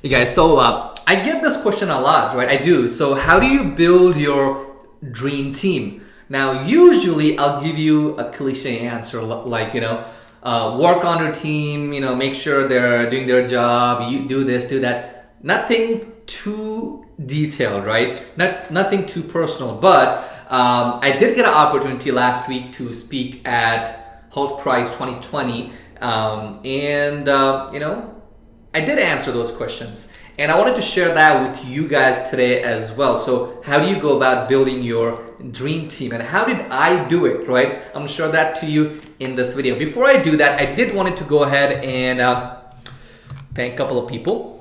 Hey guys, so I get this question a lot, right? I do. So how do you build your dream team? Now, usually I'll give you a cliche answer like, work on your team, make sure they're doing their job, you do this, do that. Nothing too detailed, right? Nothing too personal, but I did get an opportunity last week to speak at Halt Prize 2020, I did answer those questions, and I wanted to share that with you guys today as well. So how do you go about building your dream team, and how did I do it, right? I'm gonna share that to you in this video. Before I do that, I did wanted to go ahead and thank a couple of people.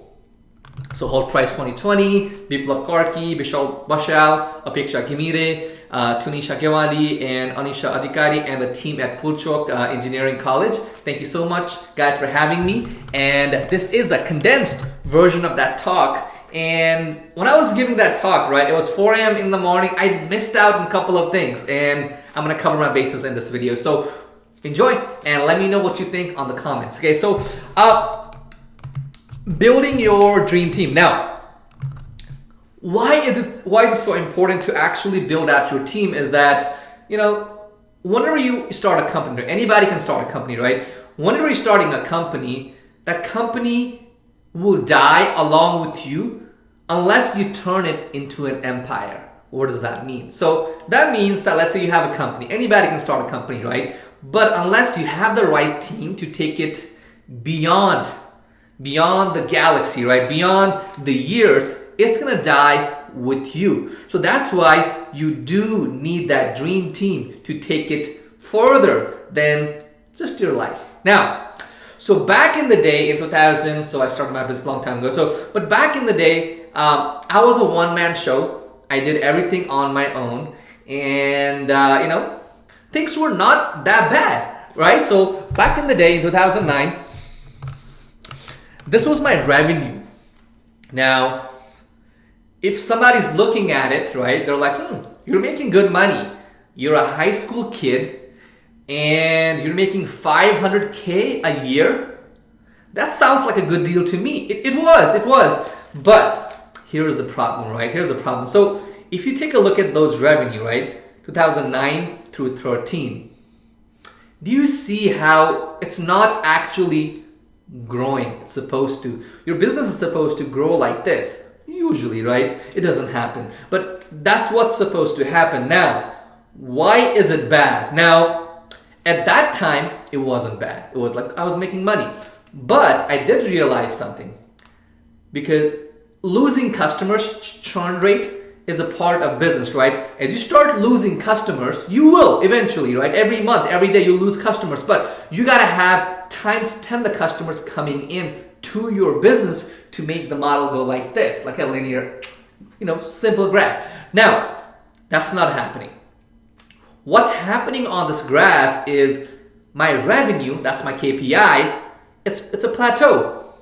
So Halt Prize 2020, Biplab Karki, Bishal Bashal, Apeksha Gimire, Tunisha Kewali, and Anisha Adhikari, and the team at Pulchok Engineering College. Thank you so much, guys, for having me. And this is a condensed version of that talk. And when I was giving that talk, right, it was 4 a.m. in the morning. I missed out on a couple of things, and I'm gonna cover my bases in this video. So enjoy, and let me know what you think on the comments. Okay, so building your dream team. Now, why is it so important to actually build out your team is that, whenever you start a company, anybody can start a company, right? Whenever you're starting a company, that company will die along with you unless you turn it into an empire. What does that mean? So that means that, let's say you have a company, anybody can start a company, right? But unless you have the right team to take it beyond the galaxy, right? Beyond the years, it's gonna die with you. So that's why you do need that dream team to take it further than just your life. Now, so back in the day in 2000, so I started my business a long time ago. But back in the day, I was a one-man show. I did everything on my own, and things were not that bad, right? So back in the day in 2009, this was my revenue. Now, if somebody's looking at it, right, they're like, you're making good money. You're a high school kid and you're making $500K a year. That sounds like a good deal to me. It was. But here's the problem, right? Here's the problem. So if you take a look at those revenue, right, 2009 through 13, do you see how it's not actually growing? It's supposed to. Your business is supposed to grow like this. Usually, right? It doesn't happen. But that's what's supposed to happen. Now, why is it bad? Now, at that time, it wasn't bad. It was like I was making money. But I did realize something. Because losing customers, churn rate, is a part of business, right? As you start losing customers, you will eventually, right? Every month, every day, you lose customers. But you got to have times 10 the customers coming in to your business to make the model go like this, like a linear, simple graph. Now, that's not happening. What's happening on this graph is my revenue, that's my KPI, it's a plateau.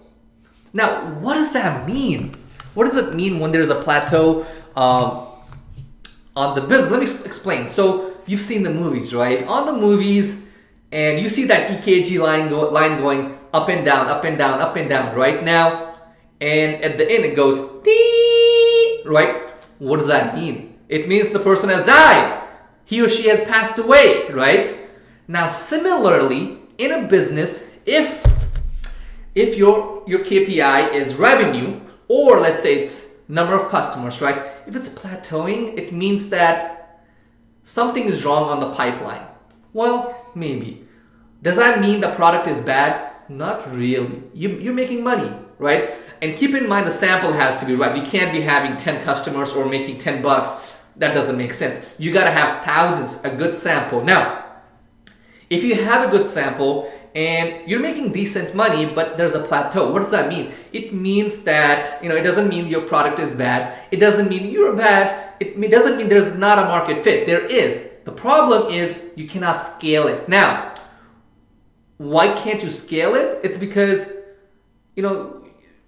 Now, what does that mean? What does it mean when there's a plateau on the business? Let me explain. So you've seen the movies, right? On the movies, and you see that EKG line going up and down, up and down, up and down, right now. And at the end it goes, dee, right? What does that mean? It means the person has died. He or she has passed away, right? Now, similarly, in a business, if your KPI is revenue, or let's say it's number of customers, right? If it's plateauing, it means that something is wrong on the pipeline. Well, maybe. Does that mean the product is bad? Not really. You're making money, right? And keep in mind the sample has to be right. You can't be having 10 customers or making 10 bucks. That doesn't make sense. You gotta have thousands, a good sample. Now, if you have a good sample and you're making decent money, but there's a plateau, what does that mean? It means that, it doesn't mean your product is bad. It doesn't mean you're bad. It doesn't mean there's not a market fit. There is. The problem is you cannot scale it. Now, why can't you scale it? It's because,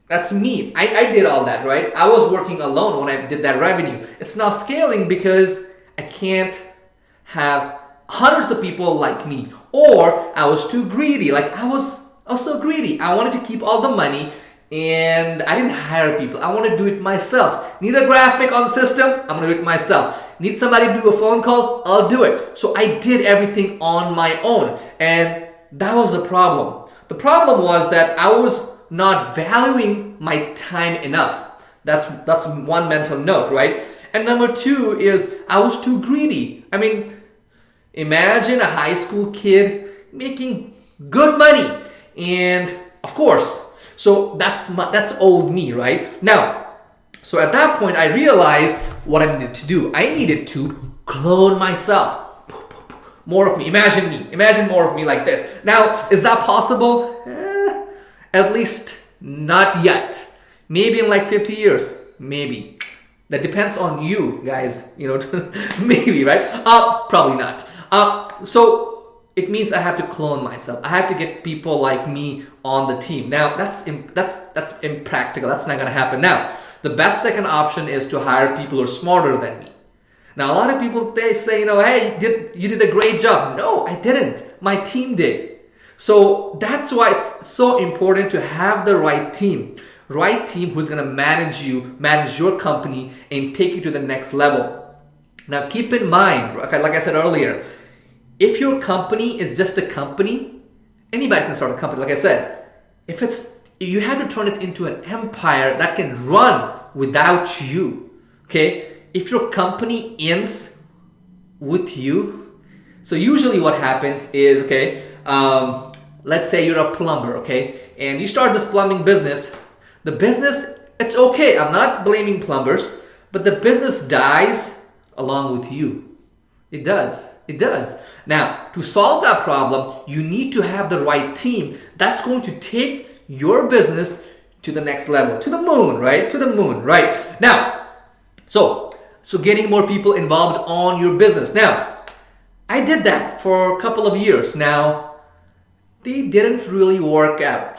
that's me. I did all that, right? I was working alone when I did that revenue. It's not scaling because I can't have hundreds of people like me, or I was too greedy. Like I was so greedy. I wanted to keep all the money and I didn't hire people. I want to do it myself. Need a graphic on the system? I'm going to do it myself. Need somebody to do a phone call? I'll do it. So I did everything on my own, and that was the problem. The problem was that I was not valuing my time enough. That's one mental note, right? And number two is I was too greedy. I mean, imagine a high school kid making good money, and of course, so that's old me, right? Now, so at that point, I realized what I needed to do. I needed to clone myself. More of me. Imagine more of me like this. Now, is that possible? At least not yet. Maybe in like 50 years. Maybe. That depends on you guys. Maybe, right? Probably not. So it means I have to clone myself. I have to get people like me on the team. Now, that's impractical. That's not going to happen. Now, the best second option is to hire people who are smarter than me. Now, a lot of people, they say, hey, you did a great job. No, I didn't. My team did. So that's why it's so important to have the right team. Right team who's going to manage your company and take you to the next level. Now, keep in mind, like I said earlier, if your company is just a company, anybody can start a company. Like I said, you have to turn it into an empire that can run without you. Okay? If your company ends with you, so usually what happens is, let's say you're a plumber, and you start this plumbing business. The business, it's okay. I'm not blaming plumbers, but the business dies along with you. It does. It does. Now, to solve that problem, you need to have the right team that's going to take your business to the next level, to the moon, right? To the moon, right? Now, so getting more people involved on your business. Now, I did that for a couple of years. Now, they didn't really work out,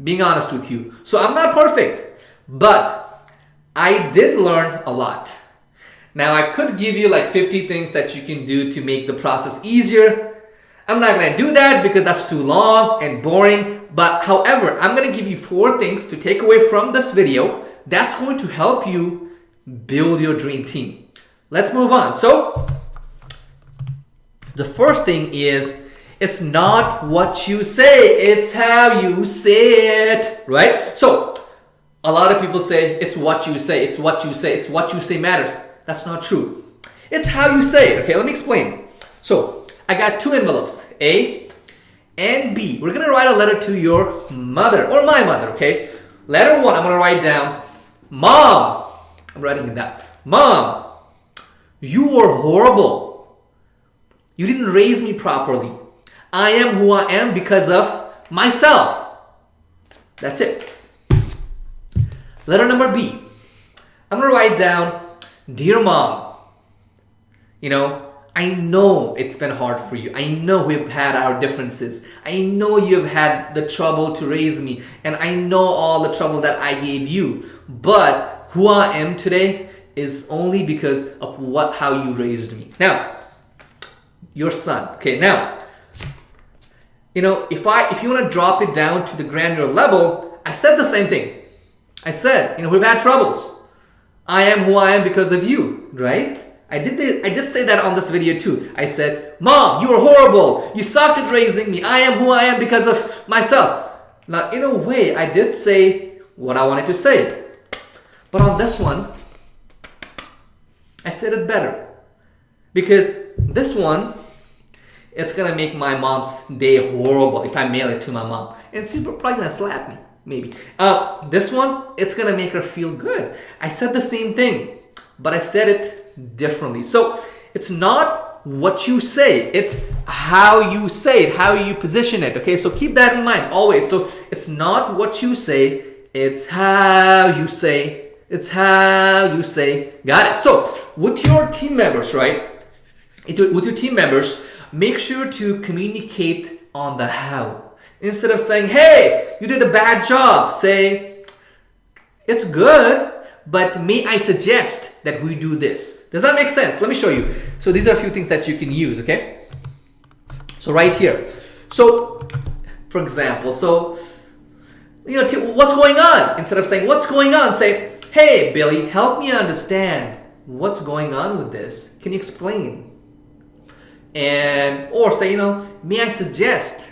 being honest with you. So I'm not perfect, but I did learn a lot. Now, I could give you like 50 things that you can do to make the process easier. I'm not going to do that because that's too long and boring. But however, I'm going to give you 4 things to take away from this video that's going to help you build your dream team. Let's move on. So, the first thing is, it's not what you say, it's how you say it, right? So, a lot of people say, it's what you say, it's what you say, it's what you say matters. That's not true. It's how you say it. Okay, let me explain. So, I got 2 envelopes, A and B. We're going to write a letter to your mother or my mother, okay? Letter 1, I'm going to write down, Mom. I'm writing it down. Mom, you were horrible. You didn't raise me properly. I am who I am because of myself. That's it. Letter number B. I'm going to write down, Dear Mom, I know it's been hard for you. I know we've had our differences. I know you've had the trouble to raise me. And I know all the trouble that I gave you. But who I am today is only because of how you raised me. Now, your son. Okay, now, if you want to drop it down to the granular level, I said the same thing. I said, we've had troubles. I am who I am because of you, right? I did say that on this video too. I said, Mom, you were horrible. You sucked at raising me. I am who I am because of myself. Now, in a way, I did say what I wanted to say. But on this one, I said it better. Because this one, it's going to make my mom's day horrible if I mail it to my mom. And she's probably going to slap me, maybe. This one, it's going to make her feel good. I said the same thing, but I said it differently. So it's not what you say, it's how you say it, how you position it. Okay, so keep that in mind always. So it's not what you say, it's how you say. It's how you say. Got it. So with your team members, right? With your team members, make sure to communicate on the how. Instead of saying, hey, you did a bad job, say, it's good, but may I suggest that we do this? Does that make sense? Let me show you. So these are a few things that you can use, okay? So right here. So, for example, What's going on? Instead of saying, what's going on? Say, hey, Billy, help me understand what's going on with this. Can you explain? Or say, may I suggest?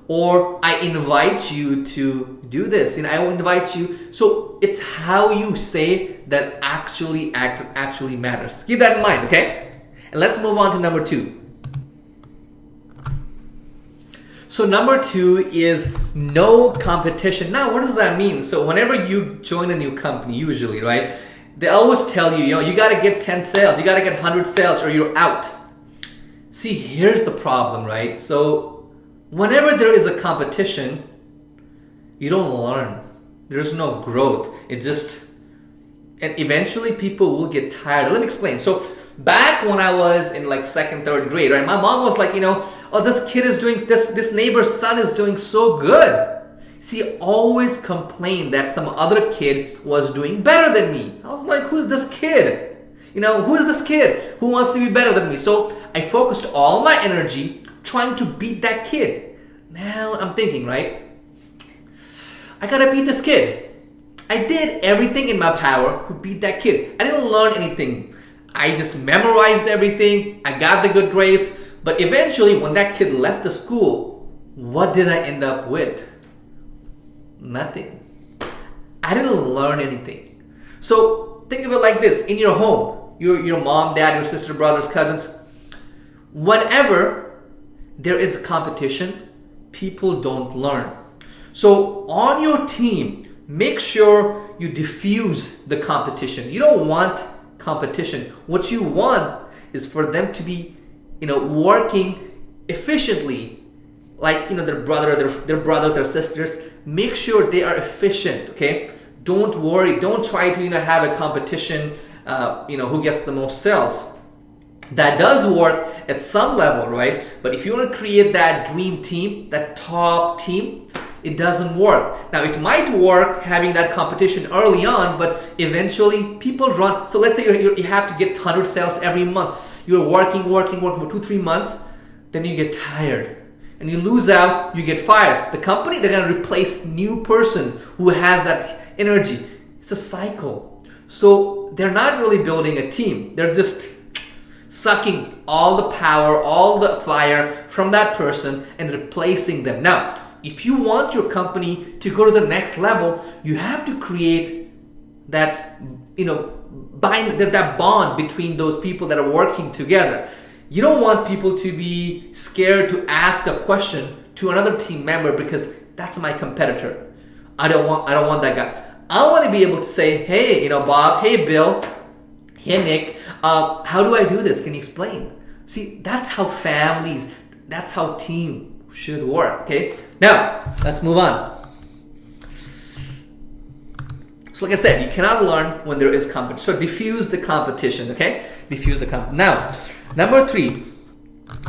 Or I invite you to do this. I will invite you. So it's how you say that actually matters. Keep that in mind, okay? And let's move on to number 2. So number 2 is no competition. Now, what does that mean? So whenever you join a new company, usually, right, they always tell you, you got to get 10 sales, you got to get 100 sales or you're out. See, here's the problem, right? So whenever there is a competition, you don't learn. There's no growth. And eventually people will get tired. Let me explain. So back when I was in like 2nd, 3rd grade, right, my mom was like, oh, this kid is doing, this neighbor's son is doing so good. She always complained that some other kid was doing better than me. I was like, who's this kid? Who is this kid who wants to be better than me? So I focused all my energy trying to beat that kid. Now I'm thinking, right, I gotta beat this kid. I did everything in my power to beat that kid. I didn't learn anything. I just memorized everything. I got the good grades. But eventually, when that kid left the school, what did I end up with? Nothing. I didn't learn anything. So think of it like this. In your home, your mom, dad, your sister, brothers, cousins, whenever there is competition, people don't learn. So on your team, make sure you diffuse the competition. You don't want competition. What you want is for them to be, working efficiently, like their brothers, their sisters. Make sure they are efficient. Okay, don't worry. Don't try to have a competition. Who gets the most sales. That does work at some level, right? But if you want to create that dream team, that top team, it doesn't work. Now, it might work having that competition early on, but eventually people run. So let's say you have to get 100 sales every month. You're working for 2-3 months, then you get tired and you lose out, you get fired. The company, they're going to replace new person who has that energy. It's a cycle. So they're not really building a team. They're just sucking all the power, all the fire from that person and replacing them. Now, if you want your company to go to the next level, you have to create that, that bond between those people that are working together. You don't want people to be scared to ask a question to another team member because that's my competitor. I don't want that guy. I want to be able to say, hey, Bob, hey, Bill, hey, Nick, how do I do this? Can you explain? See, that's how families, that's how team should work, okay? Now, let's move on. So like I said, you cannot learn when there is competition. So diffuse the competition, okay? Diffuse the competition. Now, number 3,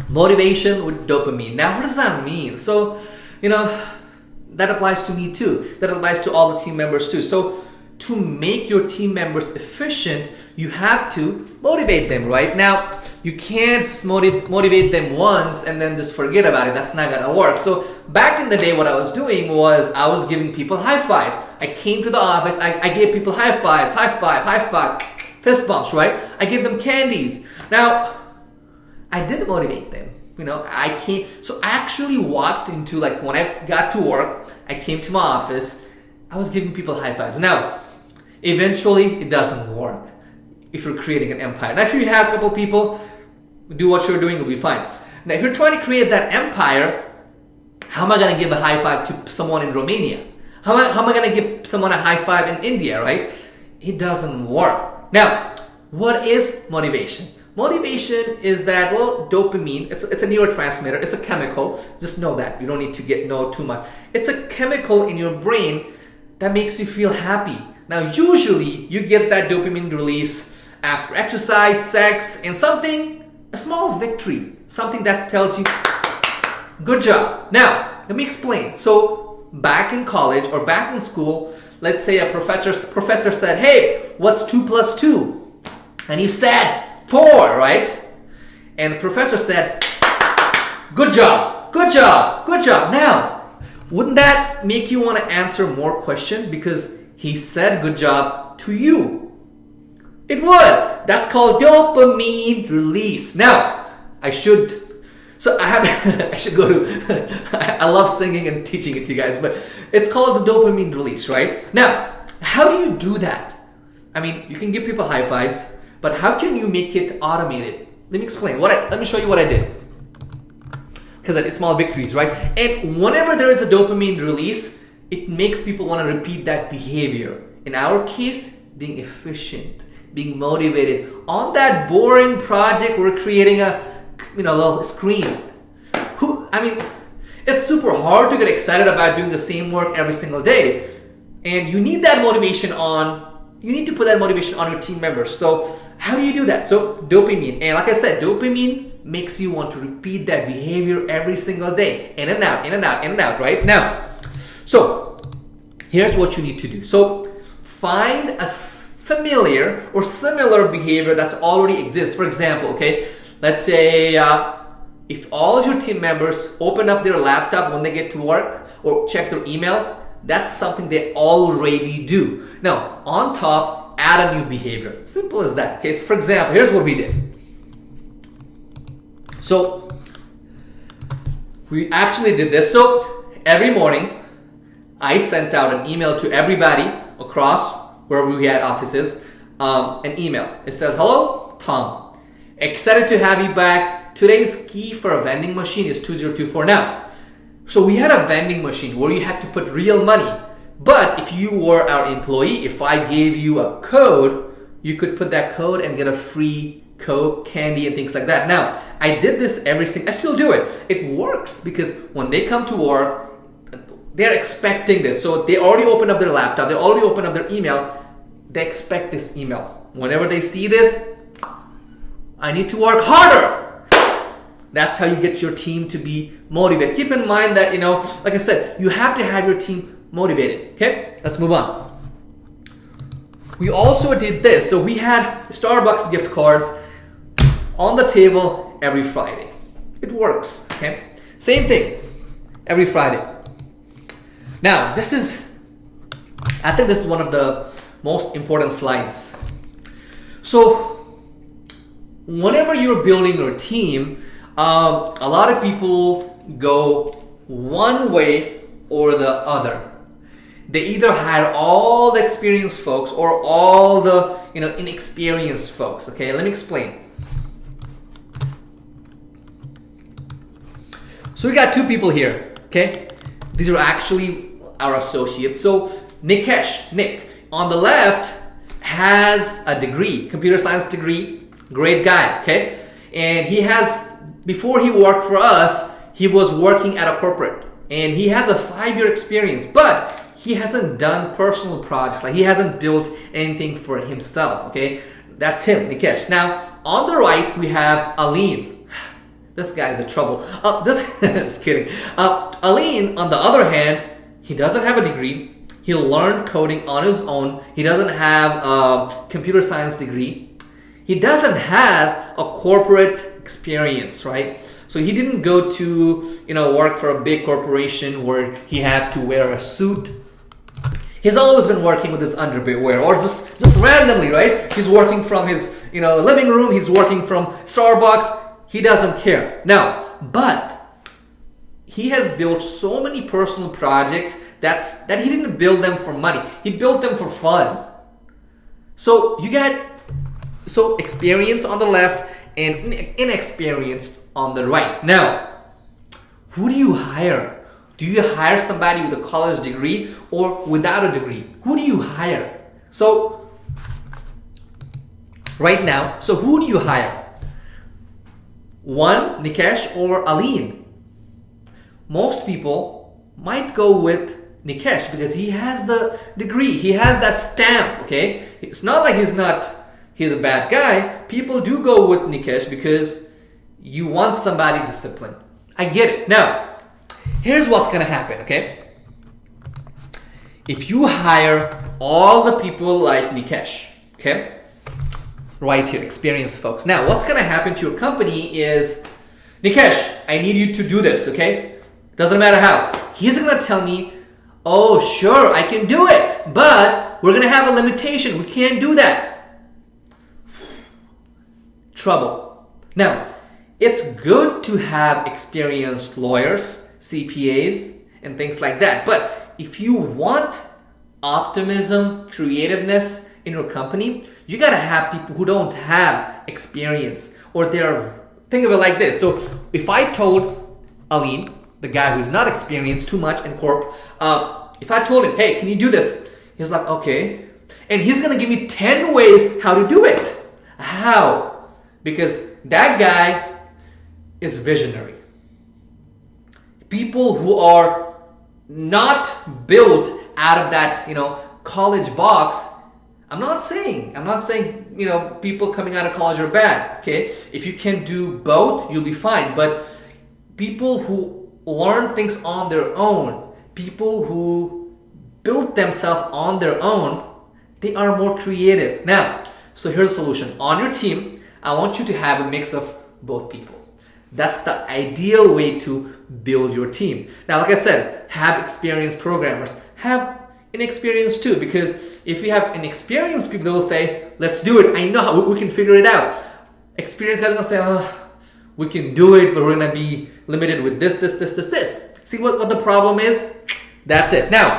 motivation with dopamine. Now, what does that mean? So, that applies to me too. That applies to all the team members too. So to make your team members efficient, you have to motivate them, right? Now, you can't motivate them once and then just forget about it. That's not gonna work. So back in the day, what I was doing was I was giving people high fives. I came to the office, I gave people high fives, high five, fist bumps, right? I gave them candies. Now, I did motivate them. I came, so I actually walked into, like, when I got to work, I came to my office, I was giving people high fives. Now, eventually, it doesn't work if you're creating an empire. Now, if you have a couple people, do what you're doing, you'll be fine. Now, if you're trying to create that empire, how am I going to give a high five to someone in Romania? How am I going to give someone a high five in India, right? It doesn't work. Now, what is motivation? Motivation is that, dopamine, it's a neurotransmitter, it's a chemical. Just know that. You don't need to know too much. It's a chemical in your brain that makes you feel happy. Now, usually, you get that dopamine release after exercise, sex, and a small victory. Something that tells you, good job. Now, let me explain. So, back in college or back in school, let's say a professor said, hey, what's 2 plus 2? And you said, 4, right? And the professor said, good job, good job, good job. Now, Wouldn't that make you want to answer more questions because he said good job to you? It would. That's called dopamine release. Now, I should go to, I love singing and teaching it to you guys, but it's called the dopamine release, right? Now, how do you do that? I mean, you can give people high fives, but how can you make it automated? Let me explain. Let me show you what I did. Because it's small victories, right? And whenever there is a dopamine release, it makes people want to repeat that behavior. In our case, being efficient, being motivated. On that boring project, we're creating a little screen. It's super hard to get excited about doing the same work every single day. And you need that motivation you need to put that motivation on your team members. So how do you do that? So dopamine. And like I said, dopamine makes you want to repeat that behavior every single day. In and out, in and out, in and out, right? Now, so here's what you need to do. So find a familiar or similar behavior that's already exists. For example, okay, let's say if all of your team members open up their laptop when they get to work or check their email, that's something they already do. Now, on top, add a new behavior. Simple as that. Okay, so for example, here's what we did. So we actually did this. So every morning, I sent out an email to everybody across wherever we had offices, an email. It says, hello, Tom. Excited to have you back. Today's key for a vending machine is 2024 now. So we had a vending machine where you had to put real money. But if you were our employee, if I gave you a code, you could put that code and get a free Coke, candy, and things like that. Now, I did this I still do it. It works because when they come to work, they're expecting this. So they already opened up their laptop, they already opened up their email, they expect this email. Whenever they see this, I need to work harder. That's how you get your team to be motivated. Keep in mind that, like I said, you have to have your team motivated. Okay, let's move on. We also did this. So we had Starbucks gift cards on the table every Friday. It works. Okay, same thing every Friday. Now, I think this is one of the most important slides. So whenever you're building your team, a lot of people go one way or the other. They either hire all the experienced folks or all the inexperienced folks. Okay, let me explain. So we got two people here. Okay, these are actually our associates. So Nick, on the left, has a degree, computer science degree, great guy. Okay, and before he worked for us, he was working at a corporate, and he has a 5-year experience, but he hasn't done personal projects. Like, he hasn't built anything for himself. Okay, that's him, Nikesh. Now, on the right, we have Aline. This guy's in trouble. Just kidding. Aline, on the other hand, he doesn't have a degree. He learned coding on his own. He doesn't have a computer science degree. He doesn't have a corporate experience, right? So he didn't go to work for a big corporation where he had to wear a suit. He's always been working with his underwear, or just randomly, right? He's working from his living room. He's working from Starbucks. He doesn't care. Now, but he has built so many personal projects that he didn't build them for money. He built them for fun. So you got experience on the left and inexperienced on the right. Now, who do you hire? Do you hire somebody with a college degree or without a degree? Who do you hire? So right now, who do you hire? One, Nikesh or Aline? Most people might go with Nikesh because he has the degree. He has that stamp, okay? It's not like he's a bad guy. People do go with Nikesh because you want somebody disciplined. I get it. Now, here's what's going to happen, okay? If you hire all the people like Nikesh, okay? Right here, experienced folks. Now, what's going to happen to your company is, Nikesh, I need you to do this, okay? Doesn't matter how. He's going to tell me, oh, sure, I can do it, but we're going to have a limitation. We can't do that. Trouble. Now, it's good to have experienced lawyers, CPAs, and things like that. But if you want optimism, creativeness in your company, you got to have people who don't have experience, or think of it like this. So if I told Aline, the guy who's not experienced too much in corp, if I told him, hey, can you do this? He's like, okay. And he's going to give me 10 ways how to do it. How? Because that guy is visionary. People who are not built out of that, college box. I'm not saying, people coming out of college are bad, okay? If you can do both, you'll be fine. But people who learn things on their own, people who build themselves on their own, they are more creative. Now, so here's a solution. On your team, I want you to have a mix of both people. That's the ideal way to build your team. Now, like I said, have experienced programmers. Have inexperienced too, because if you have inexperienced people, they will say, let's do it. I know how we can figure it out. Experienced guys are going to say, oh, we can do it, but we're going to be limited with this. See what the problem is? That's it. Now,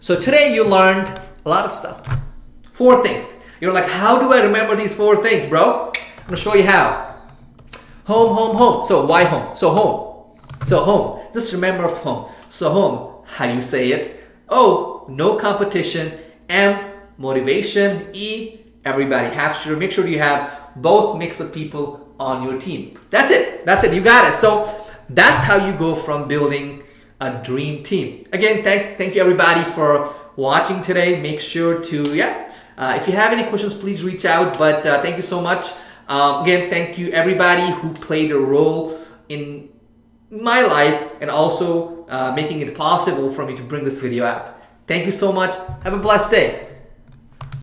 so today you learned a lot of stuff. 4 things. You're like, how do I remember these 4 things, bro? I'm going to show you how. Home. So why home? So home. Just remember home. So home, how you say it? O, no competition. M, motivation. E, everybody. Make sure you have both mix of people on your team. That's it. You got it. So that's how you go from building a dream team. Again, thank you everybody for watching today. Make sure to, if you have any questions, please reach out. But thank you so much. Again, thank you everybody who played a role in my life and also making it possible for me to bring this video out. Thank you so much. Have a blessed day.